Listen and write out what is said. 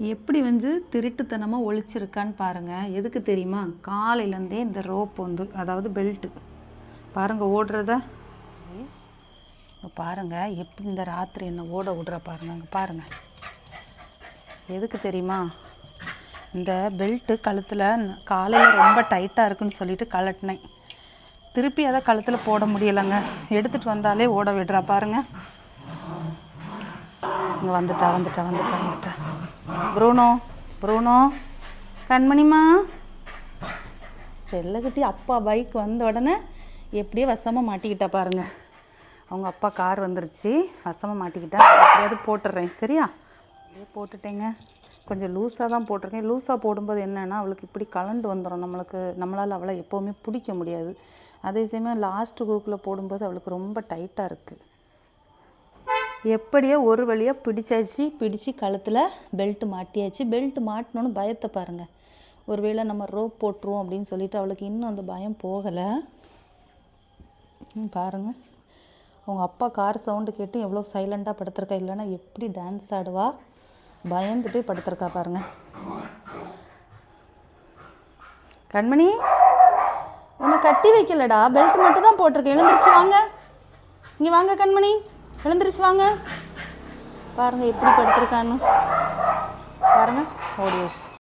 எப்படி திருட்டுத்தனமாக ஒழிச்சிருக்கான்னு பாருங்கள். எதுக்கு தெரியுமா? காலையிலேருந்தே இந்த ரோப் அதாவது பெல்ட்டு பாருங்கள் ஓடுறத. பாருங்கள் எப்படி இந்த ராத்திரி என்ன ஓட விடுற பாருங்கள். அங்கே பாருங்கள். எதுக்கு தெரியுமா? இந்த பெல்ட்டு கழுத்தில் காலையில் ரொம்ப டைட்டாக இருக்குன்னு சொல்லிட்டு கழட்டினேன். திருப்பி அதை கழுத்தில் போட முடியலைங்க. எடுத்துகிட்டு வந்தாலே ஓட விடுறா பாருங்கள். இங்கே வந்துட்டா. ப்ரூனோ கண்மணிமா செல்லக்குட்டி அப்பா பைக் வந்த உடனே எப்படியோ வசமாக மாட்டிக்கிட்டா பாருங்க. அவங்க அப்பா கார் வந்துருச்சு, வசமாக மாட்டிக்கிட்டா. எப்படியாவது போட்டுடுறேன் சரியா? அப்படியே போட்டுட்டேங்க. கொஞ்சம் லூஸாக தான் போட்டிருக்கேன். லூஸாக போடும்போது என்னென்னா அவளுக்கு இப்படி கலண்டு வந்துடும். நம்மளால் அவளை எப்போவுமே பிடிக்க முடியாது. அதே சமயம் லாஸ்ட்டு ஹூக்கில் போடும்போது அவளுக்கு ரொம்ப டைட்டாக இருக்குது. எப்படியோ ஒரு வழியாக பிடிச்சி கழுத்தில் பெல்ட்டு மாட்டியாச்சு. பெல்ட்டு மாட்டினோன்னு பயத்தை பாருங்கள். ஒருவேளை நம்ம ரோப் போட்டுருவோம் அப்படின்னு சொல்லிட்டு அவளுக்கு இன்னும் அந்த பயம் போகலை. பாருங்கள், அவங்க அப்பா கார் சவுண்டு கேட்டு எவ்வளோ சைலண்ட்டாக படுத்திருக்கா. இல்லைன்னா எப்படி டான்ஸ் ஆடுவா. பயந்து போய் படுத்திருக்கா பாருங்கள். கண்மணி உன்னை கட்டி வைக்கலடா, பெல்ட் மட்டும் தான் போட்டிருக்கேன். எழுந்திரிச்சு வாங்க, இங்கே வாங்க கண்மணி, எழுந்திரிச்சு வாங்க. பாருங்கள் எப்படி படுத்திருக்கான்னு பாருங்கள். ஓடியஸ்